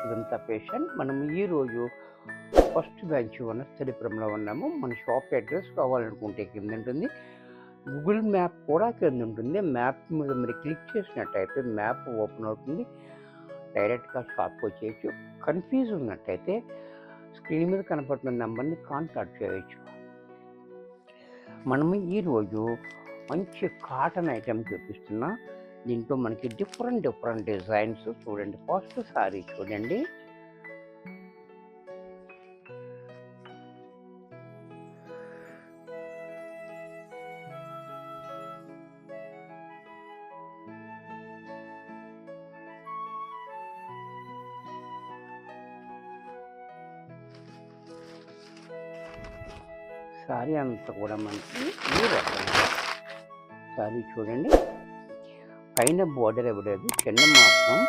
ఇదంతా పేషెంట్. మనం ఈరోజు ఫస్ట్ బ్రాంచ్ వనస్థలిపురంలో ఉన్నాము. మన షాప్ అడ్రస్ కావాలనుకుంటే కింద ఉంటుంది, గూగుల్ మ్యాప్ కూడా కింద ఉంటుంది. మ్యాప్ మీద మీరు క్లిక్ చేసినట్టయితే మ్యాప్ ఓపెన్ అవుతుంది, డైరెక్ట్గా షాప్కి వచ్చేయచ్చు. కన్ఫ్యూజ్ ఉన్నట్టయితే స్క్రీన్ మీద కనపడుతున్న నెంబర్ని కాంటాక్ట్ చేయవచ్చు. మనము ఈరోజు మంచి కాటన్ ఐటమ్ చూపిస్తున్నా. దీంట్లో మనకి డిఫరెంట్ డిజైన్స్ చూడండి. ఫస్ట్ సారీ చూడండి, సారీ అంతా కూడా మనకి ఈ రకంగా సారీ చూడండి. పైన బోర్డర్ ఇవ్వలేదు, చిన్న మాత్రం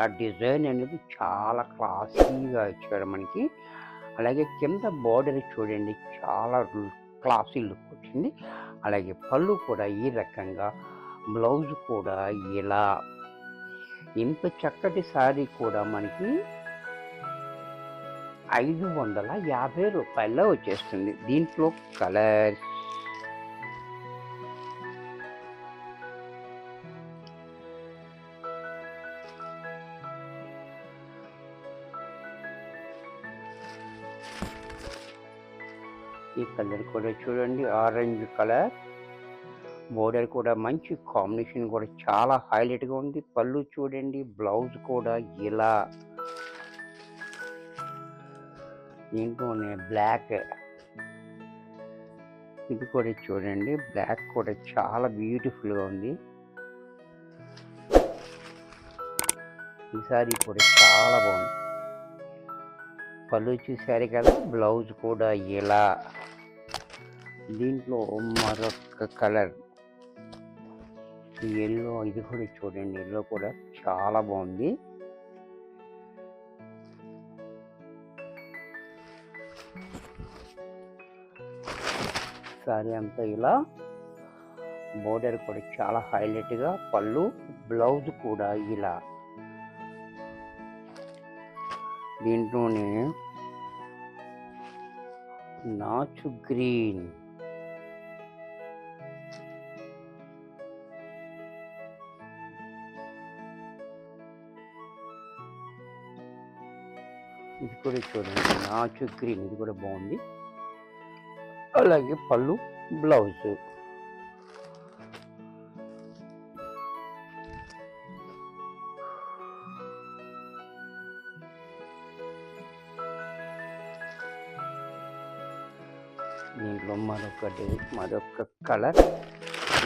ఆ డిజైన్ అనేది చాలా క్లాసీగా ఇచ్చారు మనకి. అలాగే కింద బోర్డర్ చూడండి, చాలా క్లాసీ లుక్ వచ్చింది. అలాగే పళ్ళు కూడా ఈ రకంగా, బ్లౌజ్ కూడా ఇలా. ఇంత చక్కటి సారీ కూడా మనకి 550 రూపాయల్లో వచ్చేస్తుంది. దీంట్లో కలర్స్ ఈ కలర్ కూడా చూడండి, ఆరెంజ్ కలర్. బోర్డర్ కూడా మంచి కాంబినేషన్, కూడా చాలా హైలైట్గా ఉంది. పళ్ళు చూడండి, బ్లౌజ్ కూడా ఇలా. దీంట్లోనే బ్లాక్, ఇది కూడా చూడండి, బ్లాక్ కూడా చాలా బ్యూటిఫుల్గా ఉంది. ఈ సారీ కూడా చాలా బాగుంది. పళ్ళు చూసారు కదా, బ్లౌజ్ కూడా ఇలా. దీంట్లో మరొక కలర్ ఎల్లో, ఇది కూడా చూడండి, ఎల్లో కూడా చాలా బాగుంది. సారీ అంతా ఇలా, బోర్డర్ కూడా చాలా హైలైట్గా, పళ్ళు బ్లౌజ్ కూడా ఇలా. దీంట్లోనే నాచు గ్రీన్, ఇది కూడా చూడండి, నాచు గ్రీన్, ఇది కూడా బాగుంది. అలాగే పళ్ళు బ్లౌజ్. దీంట్లో మరొక కలర్,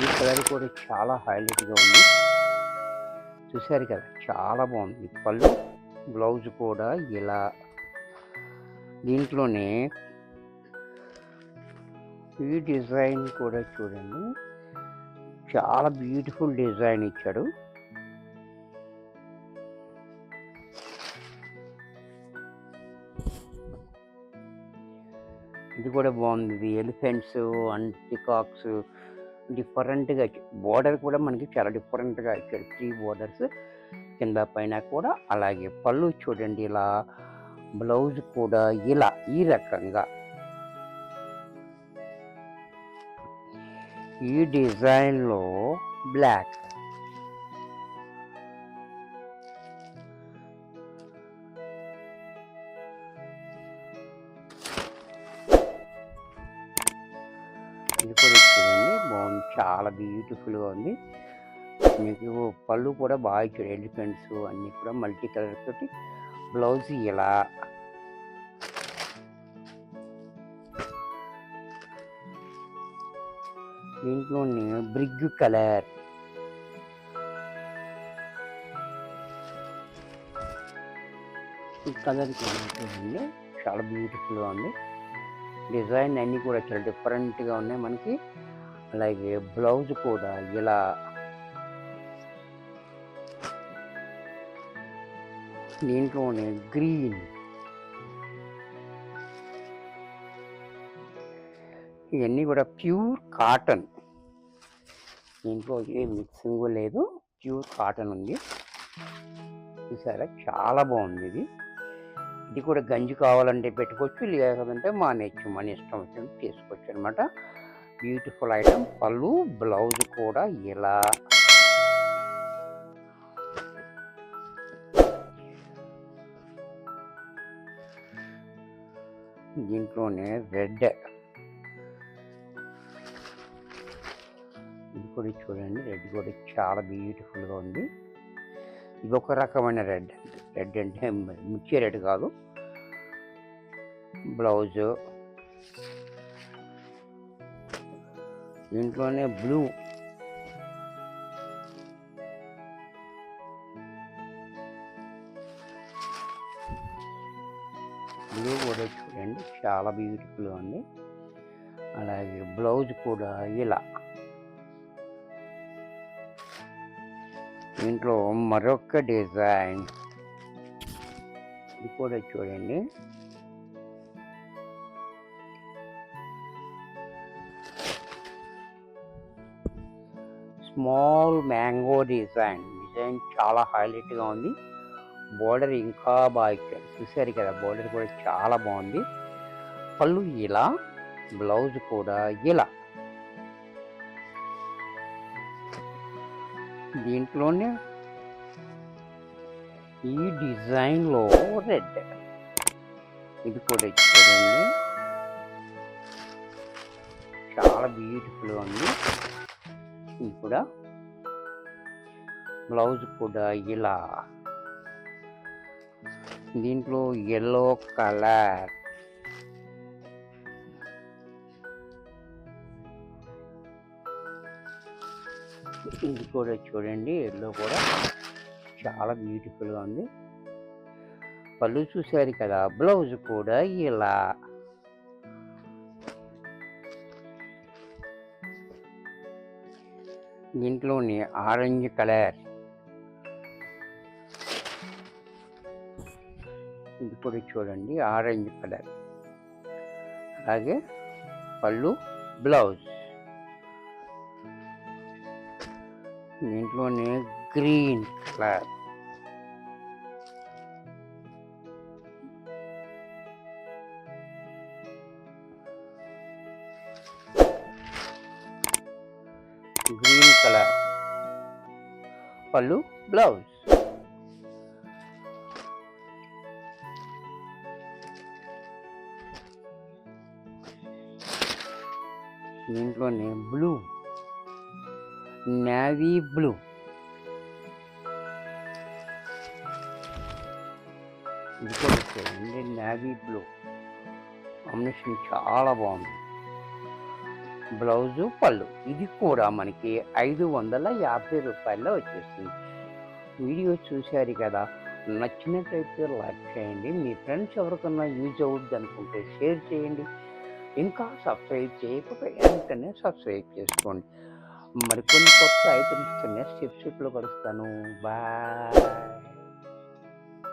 ఈ కలర్ కూడా చాలా హైలైట్గా ఉంది. చూసారు కదా, చాలా బాగుంది. పళ్ళు బ్లౌజ్ కూడా ఇలా. దీంట్లోనే ఈ డిజైన్ కూడా చూడండి, చాలా బ్యూటిఫుల్ డిజైన్ ఇచ్చాడు. ఇది కూడా బాగుంది. ఇది ఎలిఫెంట్స్ అండ్ పికాక్స్ డిఫరెంట్గా ఇచ్చాడు. బోర్డర్ కూడా మనకి చాలా డిఫరెంట్గా ఇచ్చాడు, 3 బోర్డర్స్ కింద పైన కూడా. అలాగే పళ్ళు చూడండి ఇలా, బ్లౌజ్ కూడా ఇలా, ఈ రకంగా. ఈ డిజైన్లో బ్లాక్, ఇది కూడా చూడండి బాగుంది, చాలా బ్యూటిఫుల్గా ఉంది. మీకు పళ్ళు కూడా బాగా ఇచ్చాడు, ఎలిఫెంట్స్ అన్నీ కూడా మల్టీ కలర్ తోటి. బ్లౌజ్ ఇలా. దీంట్లోనే బ్రిగ్ కలర్, ఈ కలర్ చూడండి, చాలా బ్యూటిఫుల్గా ఉంది. డిజైన్ అన్నీ కూడా చాలా డిఫరెంట్గా ఉన్నాయి మనకి. అలాగే బ్లౌజ్ కూడా ఇలా. దీంట్లోనే గ్రీన్, ఇవన్నీ కూడా ప్యూర్ కాటన్. దీంట్లో ఏ మిక్సింగ్ లేదు, ప్యూర్ కాటన్ ఉంది. చూసారా చాలా బాగుంది ఇది. ఇది కూడా గంజి కావాలంటే పెట్టుకోవచ్చు, లేదంటే మానేయచ్చు, మన ఇష్టం వచ్చినట్టు తీసుకోవచ్చు అనమాట. Beautiful item. పళ్ళు బ్లౌజ్ కూడా ఇలా దీంట్లోనే రెడ్, ఇది కూడా చూడండి, రెడ్ కూడా చాలా బ్యూటిఫుల్గా ఉంది. ఇది ఒక రకమైన రెడ్. రెడ్ అంటే మిర్చి రెడ్ కాదు. బ్లౌజు దీంట్లోనే బ్లూ, బ్లూ కూడా చూడండి చాలా బ్యూటిఫుల్గా ఉంది. అలాగే బ్లౌజ్ కూడా ఇలా. దీంట్లో మరొక డిజైన్, ఇది కూడా చూడండి స్మాల్ మ్యాంగో డిజైన్. డిజైన్ చాలా హైలైట్గా ఉంది. బోర్డర్ ఇంకా బాగా ఇచ్చారు, చూసారు కదా, బోర్డర్ కూడా చాలా బాగుంది. పళ్ళు ఇలా, బ్లౌజ్ కూడా ఇలా. దీంట్లోనే ఈ డిజైన్లో రెడ్, ఇది కూడా చూడండి చాలా బ్యూటిఫుల్గా ఉంది. ఇది కూడా బ్లౌజ్ కూడా ఇలా. దీంట్లో ఎల్లో కలర్, ఇది కూడా చూడండి ఎల్లో కూడా చాలా బ్యూటిఫుల్గా ఉంది. పళ్ళు చూసారు కదా, బ్లౌజ్ కూడా ఇలా. దీంట్లోని ఆరెంజ్ కలర్, ఇది కూడా చూడండి ఆరెంజ్ కలర్. అలాగే పళ్ళు బ్లౌజ్. దీంట్లోనే గ్రీన్ కలర్, గ్రీన్ కలర్, పళ్ళు బ్లౌజ్. దీంట్లోనే బ్లూ, నేవీ బ్లూ, ఇది కూడా చూడండి నేవీ బ్లూ కాంబినేషన్ చాలా బాగుంది. బ్లౌజు పళ్ళు. ఇది కూడా మనకి 550 రూపాయల్లో వచ్చేస్తుంది. వీడియో చూశారు కదా, నచ్చినట్లయితే లైక్ చేయండి. మీ ఫ్రెండ్స్ ఎవరికన్నా యూజ్ అవుద్ది అనుకుంటే షేర్ చేయండి. ఇంకా సబ్స్క్రైబ్ చేయకపోతే వెంటనే సబ్స్క్రైబ్ చేసుకోండి. మరికొన్ని కొత్త ఐటమ్స్తో నెక్స్ట్ ఎపిసోడ్లో కలుస్తాను. బాయ్.